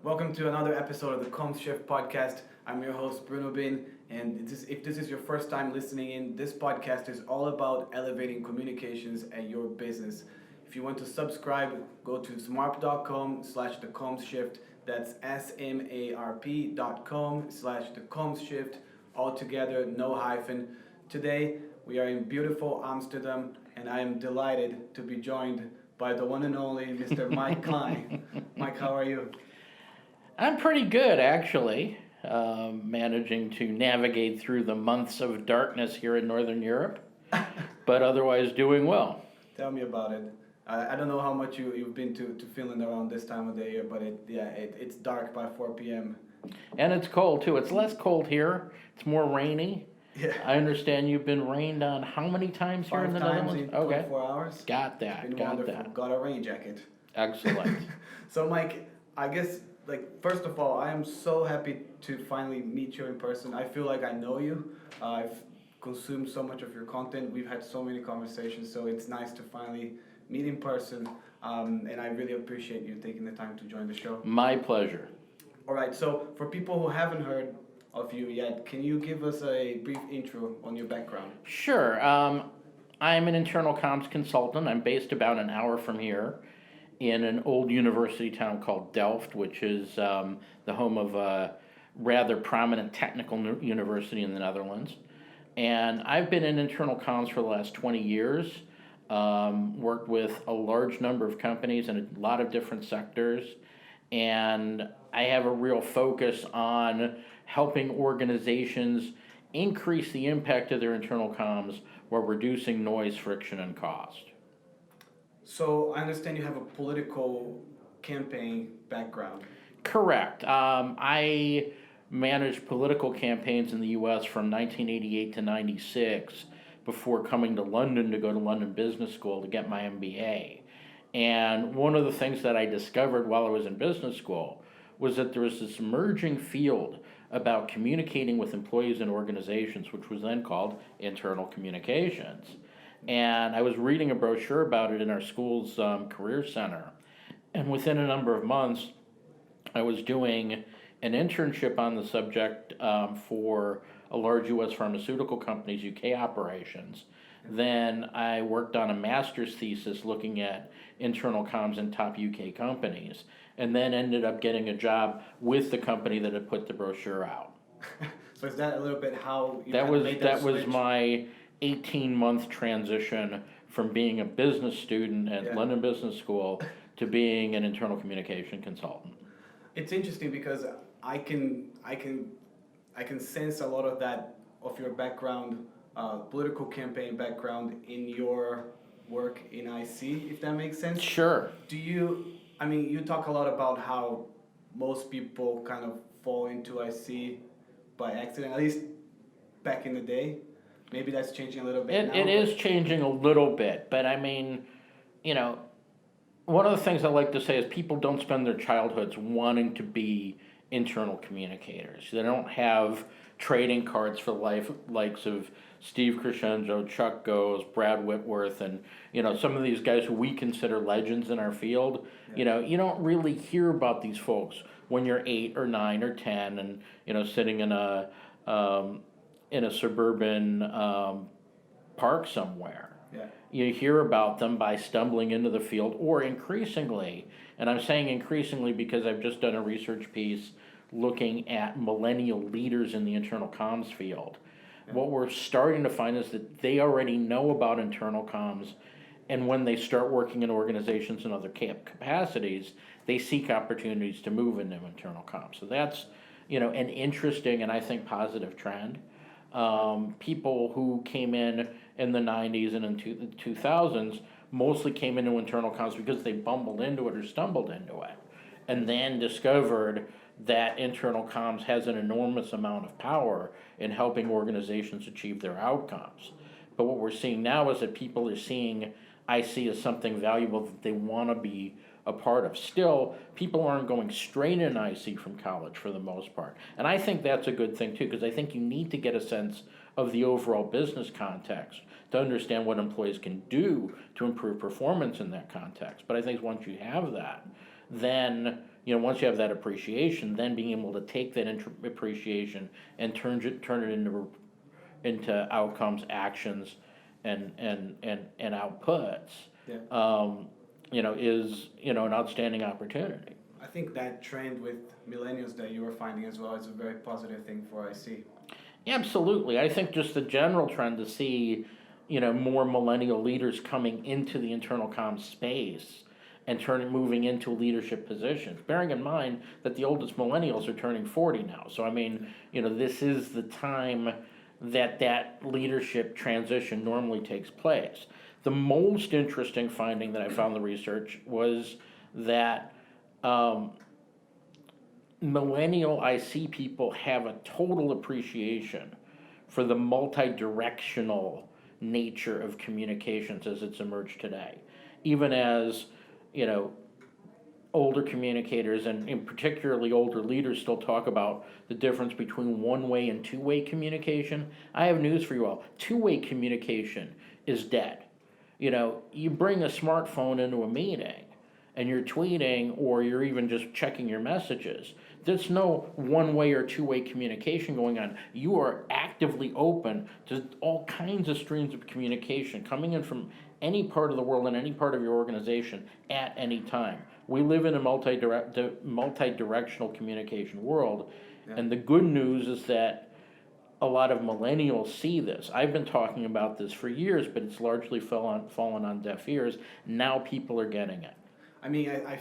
Welcome to another episode of the Comms Shift podcast. I'm your host, Bruno Bin, and if this is your first time listening in, this podcast is all about elevating communications at your business. If you want to subscribe, go to smarp.com/thecommsshift. That's SMARP.com/thecommsshift. All together, no hyphen. Today, we are in beautiful Amsterdam, and I am delighted to be joined by the one and only Mr. Mike Klein. Mike, how are you? I'm pretty good, actually, managing to navigate through the months of darkness here in Northern Europe, but otherwise doing well. Tell me about it. I don't know how much you've been to Finland around this time of the year, but it's dark by 4 p.m. And it's cold, too. It's less cold here. It's more rainy. Yeah. I understand you've been rained on how many times here in the Netherlands? 5 times in 24 hours. Got that. It's been Got wonderful. that. Got a rain jacket. Excellent. So, Mike, I guess, first of all, I am so happy to finally meet you in person. I feel like I know you. I've consumed so much of your content. We've had so many conversations, so it's nice to finally meet in person. And I really appreciate you taking the time to join the show. My pleasure. All right, so for people who haven't heard of you yet, can you give us a brief intro on your background? Sure. I'm an internal comms consultant. I'm based about an hour from here in an old university town called Delft, which is the home of a rather prominent technical university in the Netherlands. And I've been in internal comms for the last 20 years, worked with a large number of companies in a lot of different sectors, and I have a real focus on helping organizations increase the impact of their internal comms while reducing noise, friction, and cost. So I understand you have a political campaign background. Correct. I managed political campaigns in the U.S. from 1988 to 96 before coming to London to go to London Business School to get my MBA. And one of the things that I discovered while I was in business school was that there was this emerging field about communicating with employees and organizations, which was then called internal communications. And I was reading a brochure about it in our school's career center. And within a number of months, I was doing an internship on the subject for a large U.S. pharmaceutical company's UK operations. Then I worked on a master's thesis looking at internal comms in top UK companies, and then ended up getting a job with the company that had put the brochure out. So is that a little bit how you That was switch? my 18-month transition from being a business student at London Business School to being an internal communication consultant. It's interesting because I can sense a lot of that of your background, political campaign background in your work in IC, if that makes sense. Sure. You talk a lot about how most people kind of fall into IC by accident, at least back in the day. Maybe that's changing a little bit now. It is changing a little bit, but I mean, one of the things I like to say is people don't spend their childhoods wanting to be internal communicators. They don't have trading cards for life likes of Steve Crescenzo, Chuck Goes, Brad Whitworth, and some of these guys who we consider legends in our field. Yeah. You don't really hear about these folks when you're 8 or 9 or 10 and sitting in a suburban park somewhere. Yeah. You hear about them by stumbling into the field, or increasingly, and I'm saying increasingly because I've just done a research piece looking at millennial leaders in the internal comms field. Yeah. What we're starting to find is that they already know about internal comms, and when they start working in organizations and other capacities, they seek opportunities to move into internal comms. So that's an interesting and I think positive trend. People who came in the 90s and in the 2000s mostly came into internal comms because they bumbled into it or stumbled into it, and then discovered that internal comms has an enormous amount of power in helping organizations achieve their outcomes. But what we're seeing now is that people are seeing IC as something valuable that they want to be a part of. Still, people aren't going straight in IC from college for the most part. And I think that's a good thing too, because I think you need to get a sense of the overall business context to understand what employees can do to improve performance in that context. But I think once you have that, then, once you have that appreciation, then being able to take that appreciation and turn it into outcomes, actions, and outputs, Yeah. is, an outstanding opportunity. I think that trend with millennials that you were finding as well is a very positive thing for IC. Absolutely. I think just the general trend to see, more millennial leaders coming into the internal comms space and moving into leadership positions. Bearing in mind that the oldest millennials are turning 40 now. So, I mean, this is the time that leadership transition normally takes place. The most interesting finding that I found in the research was that millennial IC people have a total appreciation for the multi-directional nature of communications as it's emerged today. Even as, older communicators and particularly older leaders still talk about the difference between one-way and two-way communication. I have news for you all. Two-way communication is dead. You bring a smartphone into a meeting and you're tweeting or you're even just checking your messages. There's no one-way or two-way communication going on. You are actively open to all kinds of streams of communication coming in from any part of the world and any part of your organization at any time. We live in a multi-directional communication world, and the good news is that a lot of millennials see this. I've been talking about this for years, but it's largely fallen on deaf ears. Now people are getting it. I mean, I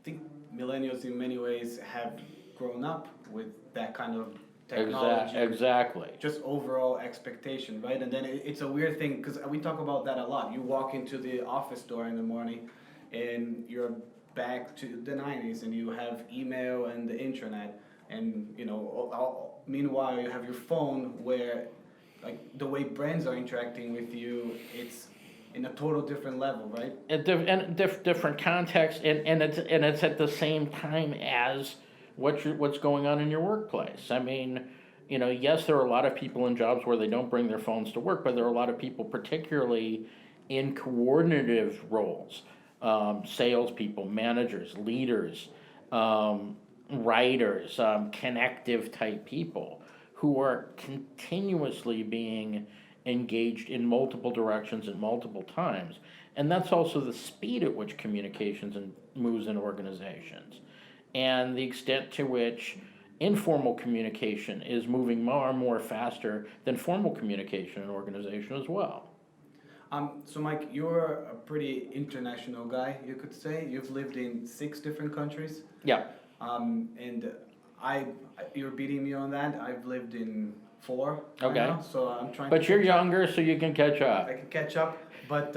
think millennials in many ways have grown up with that kind of technology. Exactly. Just overall expectation, right? And then it's a weird thing because we talk about that a lot. You walk into the office door in the morning and you're back to the 90s and you have email and the intranet and, meanwhile you have your phone where like the way brands are interacting with you, it's in a total different level, right? Different context, and it's at the same time as what's going on in your workplace. I mean, yes, there are a lot of people in jobs where they don't bring their phones to work, but there are a lot of people, particularly in coordinative roles, salespeople, managers, leaders, writers, connective type people who are continuously being engaged in multiple directions at multiple times. And that's also the speed at which communications moves in organizations, and the extent to which informal communication is moving more and more faster than formal communication in an organization as well. So Mike, you're a pretty international guy, you could say. You've lived in 6 different countries. Yeah. And you're beating me on that. I've lived in 4 Okay. right now, so I'm trying But to you're catch up. younger, so you can catch up. I can catch up, but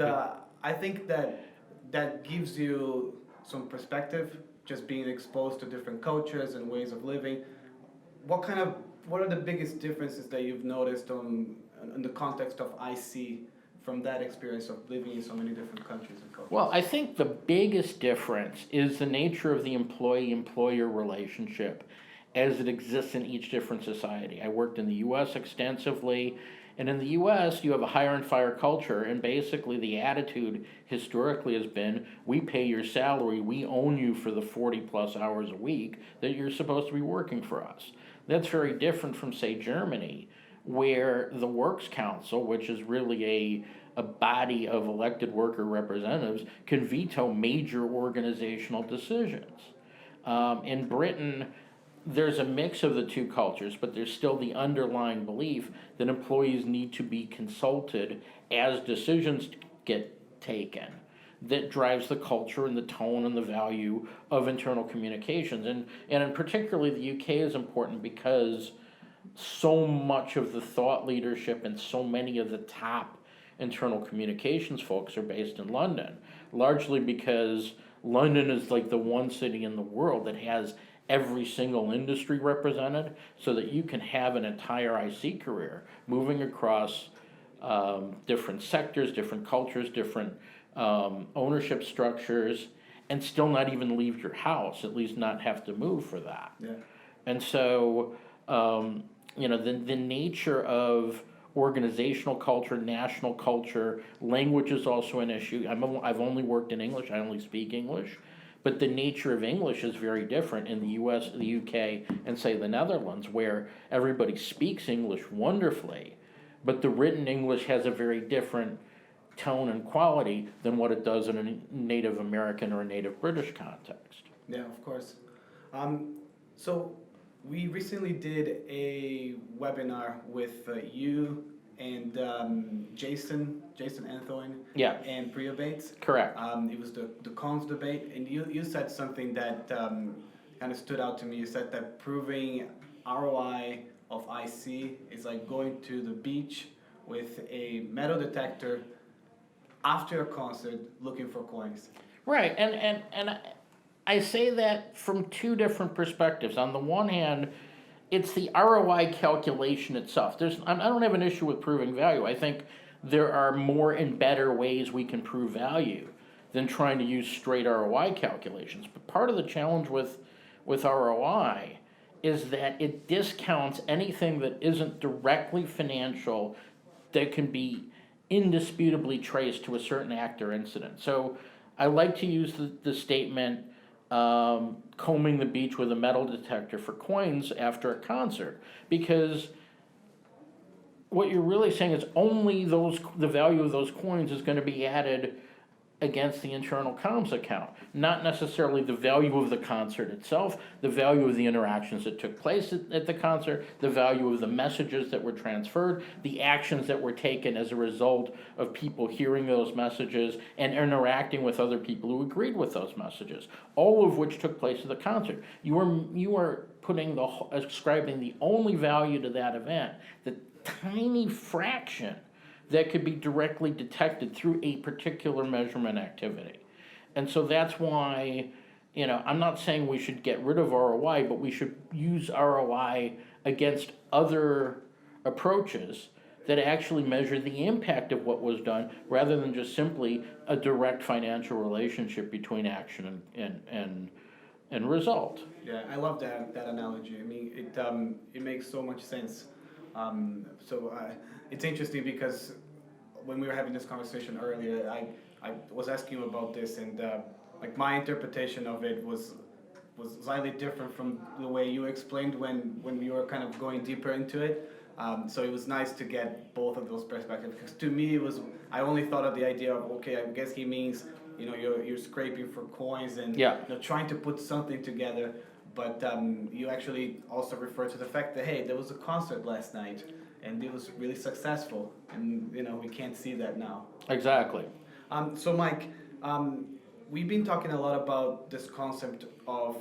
I think that gives you some perspective, just being exposed to different cultures and ways of living. What are the biggest differences that you've noticed in the context of IC from that experience of living in so many different countries and cultures? Well, I think the biggest difference is the nature of the employee-employer relationship as it exists in each different society. I worked in the U.S. extensively, and in the U.S. you have a hire and fire culture, and basically the attitude historically has been, we pay your salary, we own you for the 40 plus hours a week that you're supposed to be working for us. That's very different from, say, Germany, where the Works Council, which is really a body of elected worker representatives, can veto major organizational decisions. In Britain, there's a mix of the two cultures, but there's still the underlying belief that employees need to be consulted as decisions get taken. That drives the culture and the tone and the value of internal communications. And in particularly the UK is important because so much of the thought leadership and so many of the top internal communications folks are based in London, largely because London is like the one city in the world that has every single industry represented, so that you can have an entire IC career moving across different sectors, different cultures, different ownership structures, and still not even leave your house, at least not have to move for that. Yeah. And so, the nature of organizational culture, national culture, language is also an issue. I've only worked in English, I only speak English, But the nature of English is very different in the US, the UK, and say the Netherlands, where everybody speaks English wonderfully, but the written English has a very different tone and quality than what it does in a Native American or a Native British context. Yeah, of course. So we recently did a webinar with you and Jason Anthony Yeah, and Priya Bates. correct. It was the cons debate, and you said something that kind of stood out to me. You said that proving ROI of IC is like going to the beach with a metal detector after a concert looking for coins. Right, and I say that from two different perspectives. On the one hand, it's the ROI calculation itself. I don't have an issue with proving value. I think there are more and better ways we can prove value than trying to use straight ROI calculations. But part of the challenge with ROI is that it discounts anything that isn't directly financial that can be indisputably traced to a certain act or incident. So I like to use the statement, combing the beach with a metal detector for coins after a concert, because what you're really saying is only the value of those coins is going to be added against the internal comms account, not necessarily the value of the concert itself, the value of the interactions that took place at the concert, the value of the messages that were transferred, the actions that were taken as a result of people hearing those messages and interacting with other people who agreed with those messages, all of which took place at the concert. You are ascribing the only value to that event, the tiny fraction that could be directly detected through a particular measurement activity. And so that's why, I'm not saying we should get rid of ROI, but we should use ROI against other approaches that actually measure the impact of what was done, rather than just simply a direct financial relationship between action and result. Yeah, I love that analogy. I mean, it makes so much sense. It's interesting because when we were having this conversation earlier, I was asking you about this, and like my interpretation of it was slightly different from the way you explained when you were kind of going deeper into it. So it was nice to get both of those perspectives, because to me I only thought of the idea of, okay, I guess he means you're scraping for coins and trying to put something together. But you actually also refer to the fact that, hey, there was a concert last night and it was really successful, and we can't see that now. Exactly. So Mike, we've been talking a lot about this concept of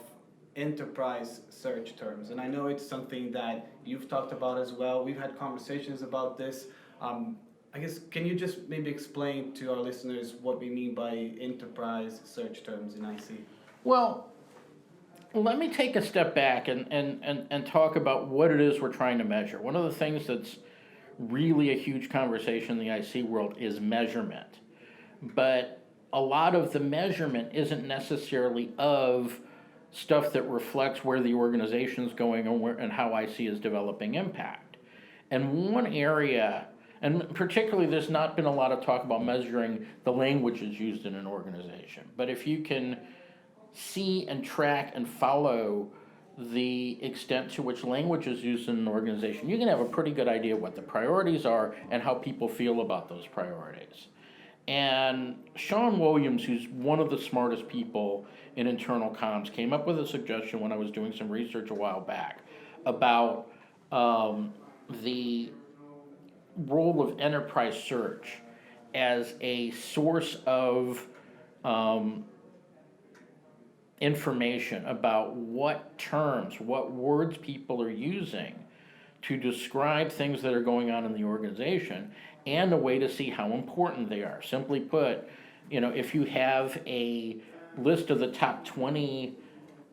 enterprise search terms, and I know it's something that you've talked about as well. We've had conversations about this. I guess, can you just maybe explain to our listeners what we mean by enterprise search terms in IC? Well, let me take a step back and talk about what it is we're trying to measure. One of the things that's really a huge conversation in the IC world is measurement. But a lot of the measurement isn't necessarily of stuff that reflects where the organization's going and how IC is developing impact. And one area, and particularly there's not been a lot of talk about measuring the languages used in an organization, but if you can see and track and follow the extent to which language is used in an organization, you can have a pretty good idea what the priorities are and how people feel about those priorities. And Sean Williams, who's one of the smartest people in internal comms, came up with a suggestion when I was doing some research a while back about the role of enterprise search as a source of information about what terms, what words people are using to describe things that are going on in the organization, and a way to see how important they are. Simply put, if you have a list of the top 20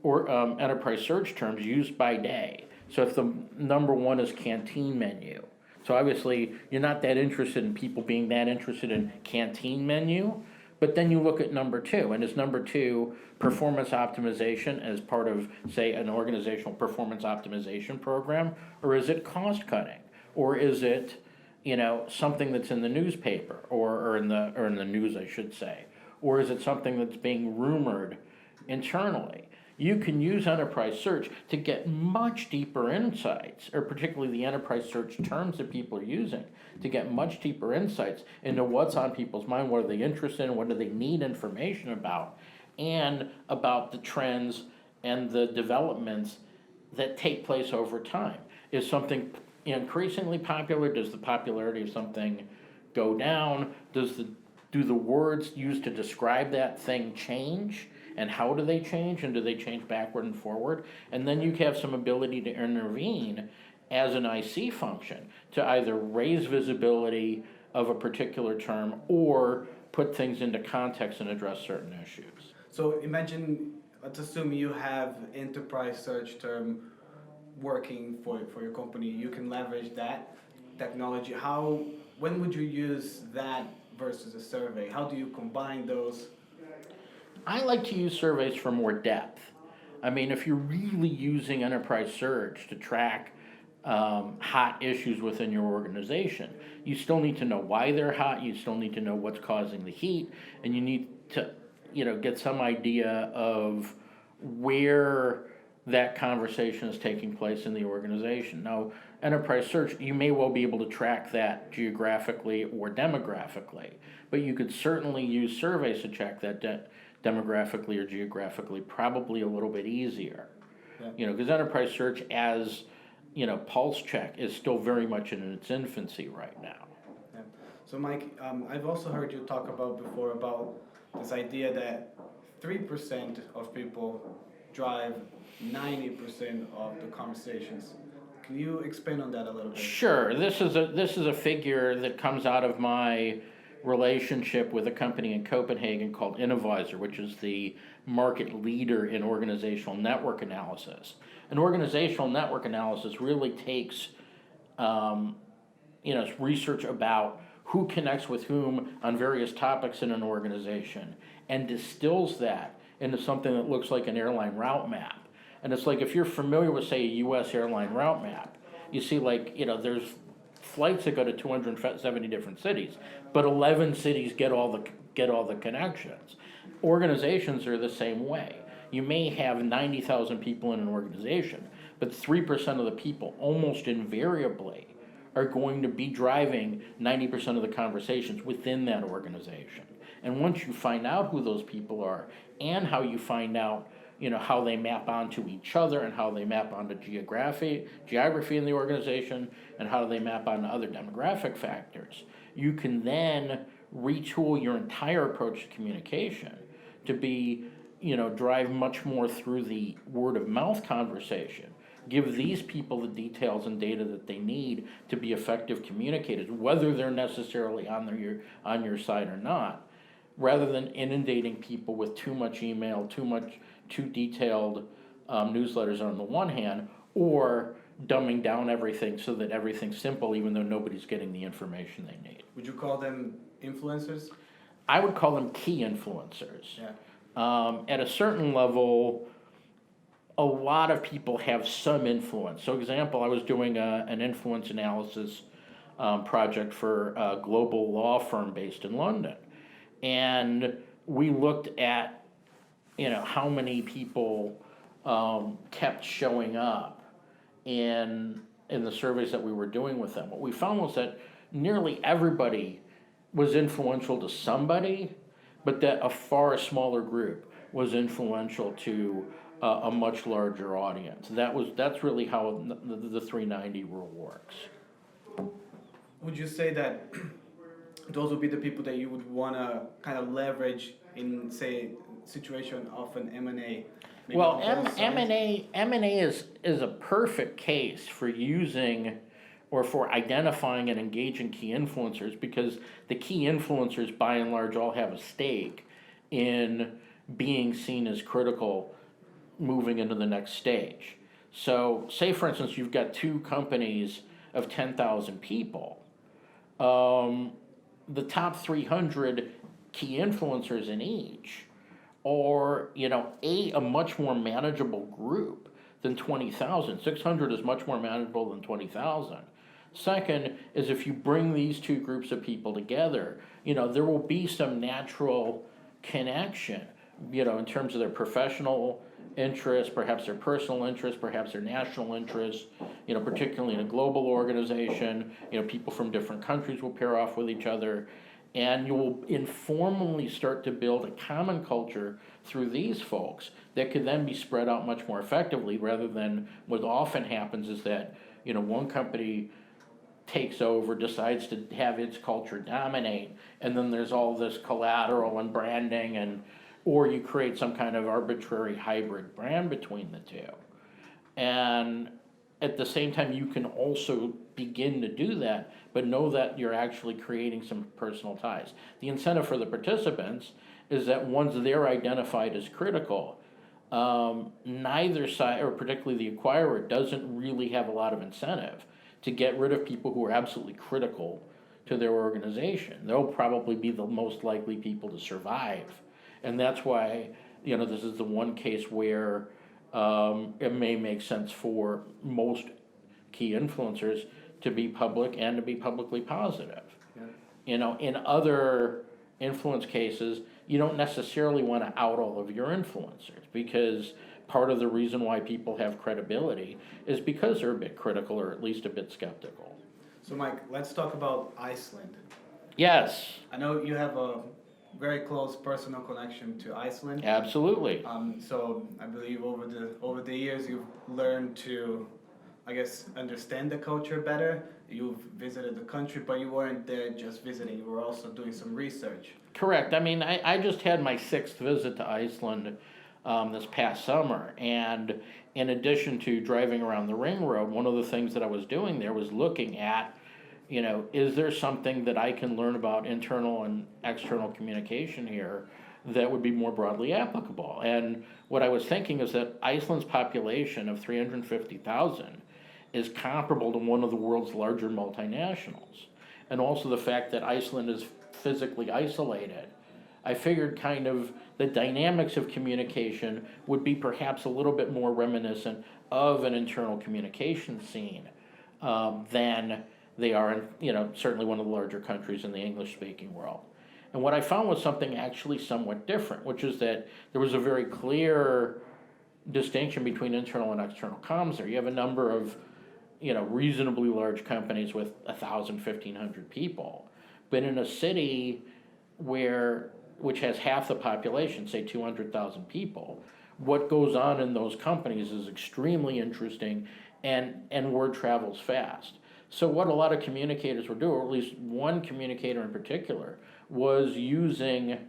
enterprise search terms used by day, so if the number one is canteen menu, so obviously you're not that interested in people being that interested in canteen menu, but then you look at number two, and is number two performance optimization as part of, say, an organizational performance optimization program, or is it cost cutting, or is it something that's in the newspaper or in the news, I should say, or is it something that's being rumored internally. You can use enterprise search to get much deeper insights, or particularly the enterprise search terms that people are using, to get much deeper insights into what's on people's mind, what are they interested in, what do they need information about, and about the trends and the developments that take place over time. Is something increasingly popular? Does the popularity of something go down? Do the words used to describe that thing change? And how do they change? And do they change backward and forward? And then you have some ability to intervene as an IC function to either raise visibility of a particular term or put things into context and address certain issues. So imagine, let's assume you have enterprise search term working for your company. You can leverage that technology. When would you use that versus a survey? How do you combine those? I like to use surveys for more depth. I mean, if you're really using enterprise search to track hot issues within your organization, you still need to know why they're hot, you still need to know what's causing the heat, and you need to, get some idea of where that conversation is taking place in the organization. Now, enterprise search, you may well be able to track that geographically or demographically, but you could certainly use surveys to check that demographically or geographically, probably a little bit easier. Yeah. Because enterprise search as, pulse check is still very much in its infancy right now. Yeah. So Mike, I've also heard you talk before about this idea that 3% of people drive 90% of the conversations. Can you expand on that a little bit? Sure. This is a figure that comes out of my relationship with a company in Copenhagen called Innovisor, which is the market leader in organizational network analysis. And organizational network analysis really takes research about who connects with whom on various topics in an organization and distills that into something that looks like an airline route map. And it's like, if you're familiar with, say, a U.S. airline route map, you see, there's flights that go to 270 different cities, but 11 cities get all the connections. Organizations are the same way. You may have 90,000 people in an organization, but 3% of the people almost invariably are going to be driving 90% of the conversations within that organization. And once you find out who those people are and how you find out how they map onto each other and how they map onto geography in the organization and how they map onto other demographic factors, you can then retool your entire approach to communication to be, drive much more through the word of mouth conversation. Give these people the details and data that they need to be effective communicators, whether they're necessarily on your side or not, rather than inundating people with too much email, too detailed newsletters on the one hand, or dumbing down everything so that everything's simple even though nobody's getting the information they need. Would you call them influencers? I would call them key influencers. Yeah. At a certain level, a lot of people have some influence. So, example, I was doing an influence analysis project for a global law firm based in London. And we looked at, how many people kept showing up in the surveys that we were doing with them. What we found was that nearly everybody was influential to somebody, but that a far smaller group was influential to a much larger audience. That's really how the 390 rule works. Would you say that those would be the people that you would want to kind of leverage in, say, situation of an M&A? Well, M&A is a perfect case for using or for identifying and engaging key influencers, because the key influencers by and large all have a stake in being seen as critical moving into the next stage. So say, for instance, you've got two companies of 10,000 people. The top 300 key influencers in each are, a much more manageable group than 20,000. 600 is much more manageable than 20,000. Second is, if you bring these two groups of people together, there will be some natural connection in terms of their professional interests, perhaps their personal interests, perhaps their national interests, particularly in a global organization, people from different countries will pair off with each other, and you will informally start to build a common culture through these folks that could then be spread out much more effectively, rather than what often happens is that, one company takes over, decides to have its culture dominate, and then there's all this collateral and branding, or you create some kind of arbitrary hybrid brand between the two. And at the same time, you can also begin to do that, but know that you're actually creating some personal ties. The incentive for the participants is that once they're identified as critical, neither side, or particularly the acquirer, doesn't really have a lot of incentive to get rid of people who are absolutely critical to their organization. They'll probably be the most likely people to survive. And that's why, this is the one case where it may make sense for most key influencers to be public and to be publicly positive. Yeah. In other influence cases, you don't necessarily want to out all of your influencers, because part of the reason why people have credibility is because they're a bit critical, or at least a bit skeptical. So Mike, let's talk about Iceland. Yes. I know you have a very close personal connection to Iceland. Absolutely. So I believe over the years you've learned to, I guess, understand the culture better. You've visited the country, but you weren't there just visiting. You were also doing some research. Correct. I mean, I just had my 6th visit to Iceland this past summer, and in addition to driving around the ring road, one of the things that I was doing there was looking at, is there something that I can learn about internal and external communication here that would be more broadly applicable? And what I was thinking is that Iceland's population of 350,000 is comparable to one of the world's larger multinationals. And also the fact that Iceland is physically isolated, I figured kind of the dynamics of communication would be perhaps a little bit more reminiscent of an internal communication scene than they are in, certainly one of the larger countries in the English-speaking world. And what I found was something actually somewhat different, which is that there was a very clear distinction between internal and external comms there. You have a number of, reasonably large companies with 1,000, 1,500 people. But in a city which has half the population, say 200,000 people, what goes on in those companies is extremely interesting, and word travels fast. So what a lot of communicators were doing, or at least one communicator in particular, was using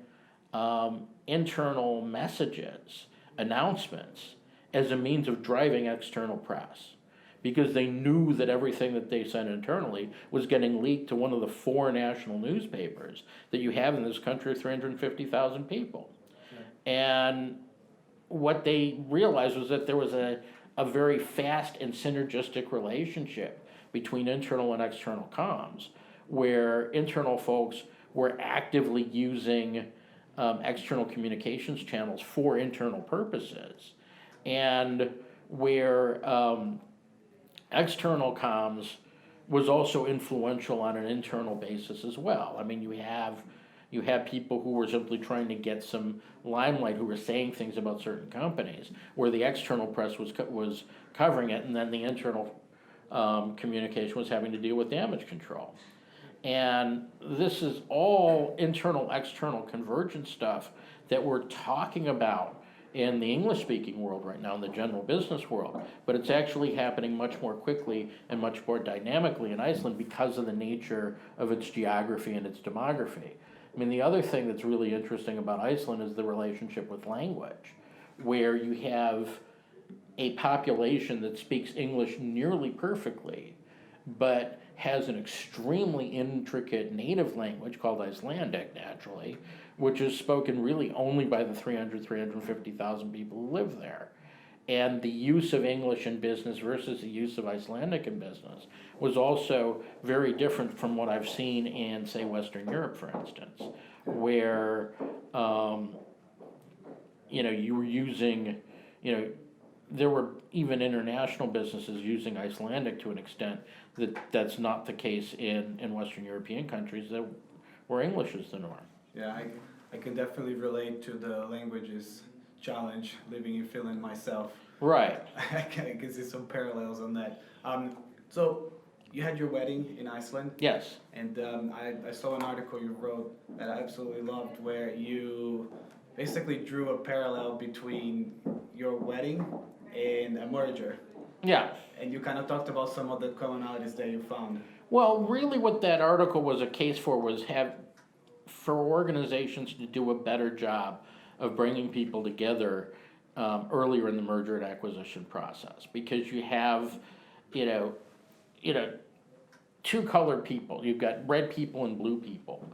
internal messages, announcements, as a means of driving external press, because they knew that everything that they sent internally was getting leaked to one of the 4 national newspapers that you have in this country of 350,000 people. Yeah. And what they realized was that there was a very fast and synergistic relationship between internal and external comms, where internal folks were actively using external communications channels for internal purposes, and where external comms was also influential on an internal basis as well. I mean, you have people who were simply trying to get some limelight, who were saying things about certain companies, where the external press was covering it, and then the internal communication was having to deal with damage control. And this is all internal, external convergence stuff that we're talking about in the English-speaking world right now, in the general business world. But it's actually happening much more quickly and much more dynamically in Iceland because of the nature of its geography and its demography. I mean, the other thing that's really interesting about Iceland is the relationship with language, where you have a population that speaks English nearly perfectly, but has an extremely intricate native language called Icelandic, naturally, which is spoken really only by the 350,000 people who live there. And the use of English in business versus the use of Icelandic in business was also very different from what I've seen in, say, Western Europe, for instance, where, you were using, there were even international businesses using Icelandic to an extent that's not the case in Western European countries where English is the norm. Yeah, I can definitely relate to the languages challenge living in Finland myself. Right. I can see some parallels on that. So you had your wedding in Iceland, Yes. and I saw an article you wrote that I absolutely loved, where you basically drew a parallel between your wedding and a merger, Yeah. and you kind of talked about some of the commonalities that you found. Well, really, what that article was a case for was for organizations to do a better job of bringing people together earlier in the merger and acquisition process, because you have, you know, you know, two colored people. You've got red people and blue people.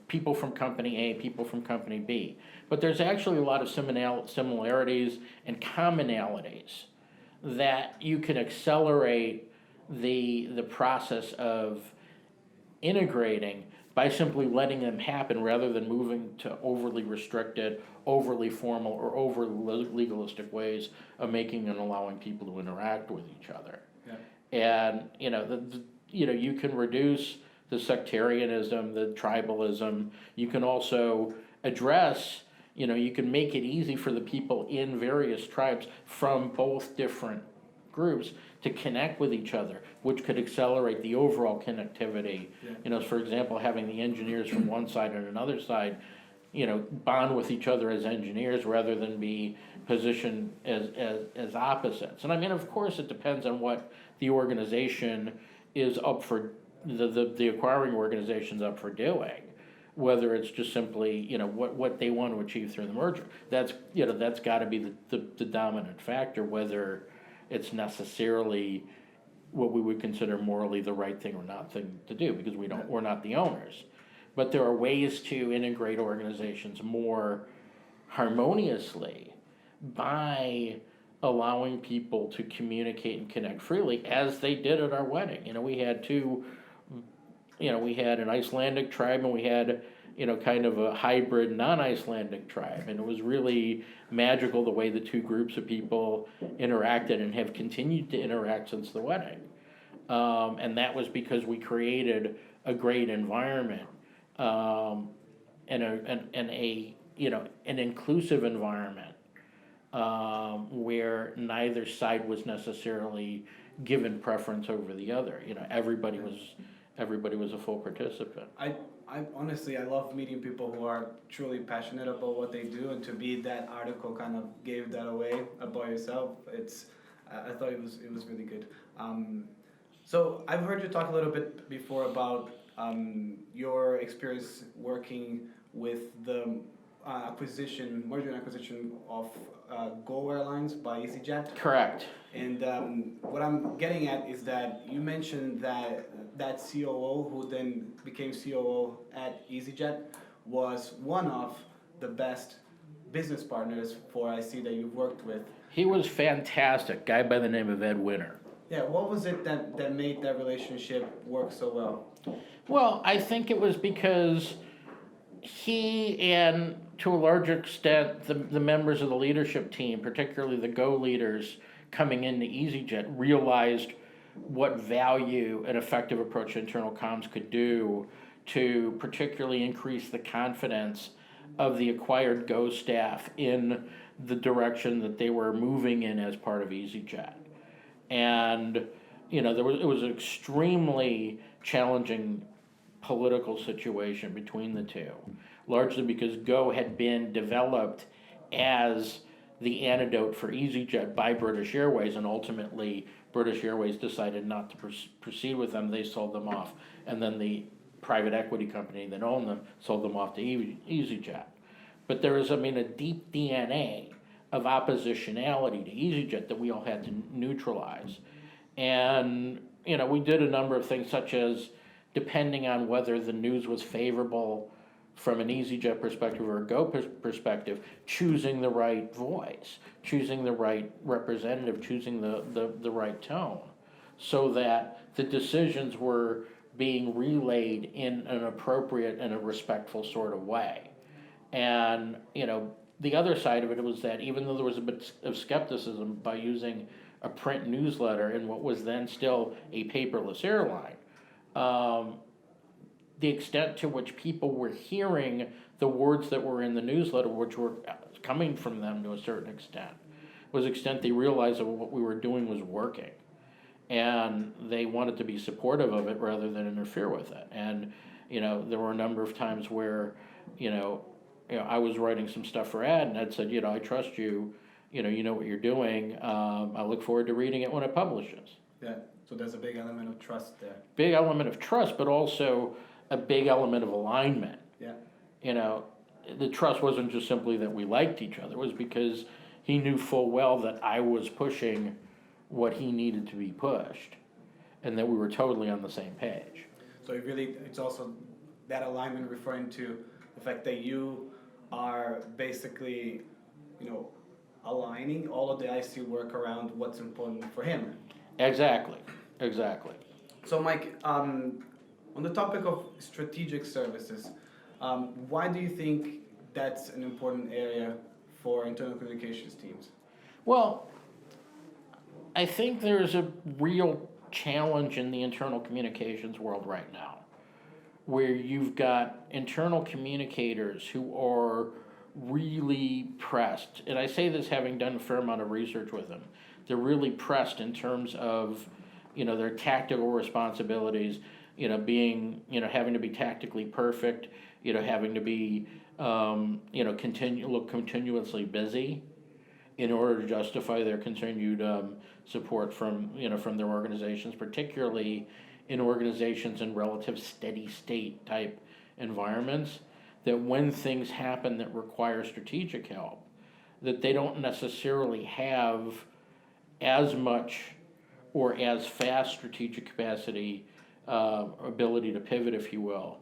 People from company A, people from company B. But there's actually a lot of similarities and commonalities that you can accelerate the process of integrating by simply letting them happen rather than moving to overly restricted, overly formal, or overly legalistic ways of making and allowing people to interact with each other. Yeah. And you can reduce the sectarianism, the tribalism. You can also address, you can make it easy for the people in various tribes from both different groups to connect with each other, which could accelerate the overall connectivity. Yeah. For example, having the engineers from one side and another side, bond with each other as engineers rather than be positioned as opposites. And I mean, of course, it depends on what the organization is up for, the acquiring organization's up for doing. Whether it's just simply, what they want to achieve through the merger. That's got to be the dominant factor, whether it's necessarily what we would consider morally the right thing or not thing to do, because we're not the owners. But there are ways to integrate organizations more harmoniously by allowing people to communicate and connect freely, as they did at our wedding. We had we had an Icelandic tribe, and we had kind of a hybrid non-Icelandic tribe, and it was really magical the way the two groups of people interacted and have continued to interact since the wedding. And that was because we created a great environment, and an inclusive environment, where neither side was necessarily given preference over the other. Everybody was a full participant. I honestly, I love meeting people who are truly passionate about what they do, and to be that article kind of gave that away about yourself. I thought it was really good. So I've heard you talk a little bit before about your experience working with the merger and acquisition of Go Airlines by easyJet. Correct. And what I'm getting at is that you mentioned that COO, who then became COO at easyJet, was one of the best business partners I see that you've worked with. He was fantastic, guy by the name of Ed Winter. Yeah, what was it that made that relationship work so well? Well, I think it was because he, and to a large extent the members of the leadership team, particularly the Go leaders coming into easyJet, realized what value an effective approach to internal comms could do to particularly increase the confidence of the acquired Go staff in the direction that they were moving in as part of easyJet. And it was an extremely challenging political situation between the two, largely because Go had been developed as the antidote for easyJet by British Airways, and ultimately British Airways decided not to proceed with them. They sold them off, and then the private equity company that owned them sold them off to easyJet. But there is, a deep DNA of oppositionality to easyJet that we all had to neutralize. And, we did a number of things, such as, depending on whether the news was favorable from an easyJet perspective or a Go perspective, choosing the right voice, choosing the right representative, choosing the right tone, so that the decisions were being relayed in an appropriate and a respectful sort of way. And, the other side of it was that even though there was a bit of skepticism by using a print newsletter in what was then still a paperless airline, the extent to which people were hearing the words that were in the newsletter, which were coming from them to a certain extent, was the extent they realized that what we were doing was working. And they wanted to be supportive of it rather than interfere with it. And, there were a number of times where, I was writing some stuff for Ed, and Ed said, I trust you, you know what you're doing. I look forward to reading it when it publishes. Yeah, so there's a big element of trust there. Big element of trust, but also a big element of alignment. Yeah. The trust wasn't just simply that we liked each other, it was because he knew full well that I was pushing what he needed to be pushed, and that we were totally on the same page. So it's also that alignment referring to the fact that you are basically, aligning all of the IC work around what's important for him. Exactly. So Mike, on the topic of strategic services, why do you think that's an important area for internal communications teams? Well, I think there's a real challenge in the internal communications world right now, where you've got internal communicators who are really pressed, and I say this having done a fair amount of research with them. They're really pressed in terms of, their tactical responsibilities, being, having to be tactically perfect, having to be, continuously busy in order to justify their continued support from their organizations, particularly in organizations in relative steady state type environments, that when things happen that require strategic help, that they don't necessarily have as much or as fast strategic capacity, ability to pivot, if you will,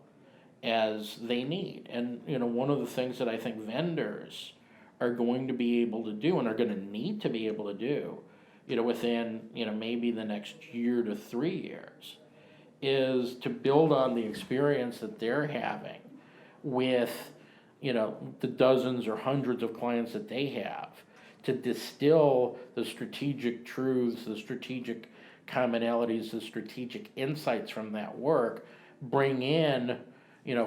as they need. And one of the things that I think vendors are going to be able to do and are going to need to be able to do, within maybe the next year to 3 years, is to build on the experience that they're having with the dozens or hundreds of clients that they have, to distill the strategic truths, the strategic commonalities, the strategic insights from that work, bring in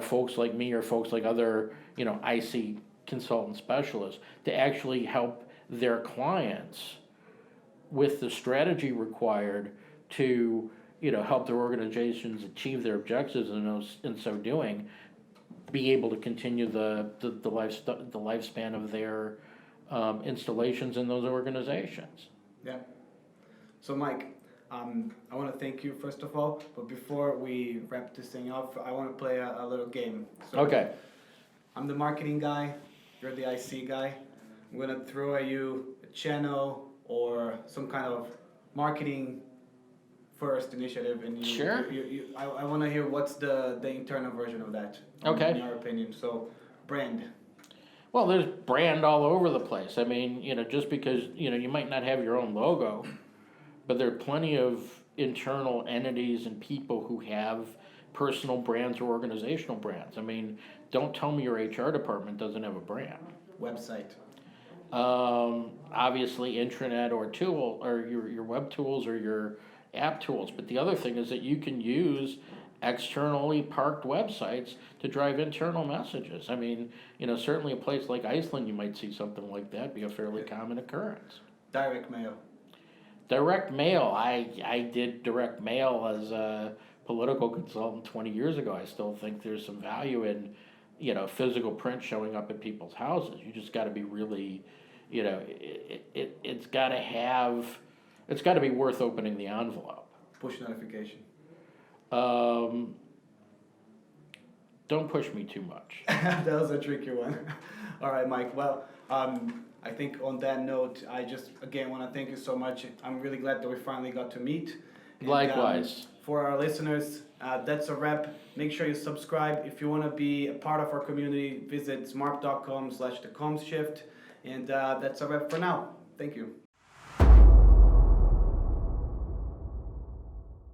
folks like me or folks like other IC consultant specialists to actually help their clients with the strategy required to help their organizations achieve their objectives, and in so doing be able to continue the lifespan of their installations in those organizations. Yeah. So Mike, I want to thank you first of all, but before we wrap this thing up, I want to play a little game. So Okay. I'm the marketing guy, you're the IC guy. I'm going to throw at you a channel or some kind of marketing first initiative, and Sure. I want to hear what's the internal version of that, Okay. in your opinion. So, brand. Well, there's brand all over the place. I mean, just because, you might not have your own logo, but there are plenty of internal entities and people who have personal brands or organizational brands. I mean, don't tell me your HR department doesn't have a brand. Website. Obviously intranet or tool, or your web tools or your app tools. But the other thing is that you can use externally parked websites to drive internal messages. I mean, certainly a place like Iceland, you might see something like that be a fairly common occurrence. Direct mail. Direct mail. I did direct mail as a political consultant 20 years ago. I still think there's some value in, physical print showing up at people's houses. You just got to be really, it's got to be worth opening the envelope. Push notification. Don't push me too much. That was a tricky one. All right, Mike. Well, I think on that note, I just again want to thank you so much. I'm really glad that we finally got to meet. And, Likewise. For our listeners, that's a wrap. Make sure you subscribe. If you want to be a part of our community, visit smarp.com/thecomshift. And that's a wrap for now. Thank you.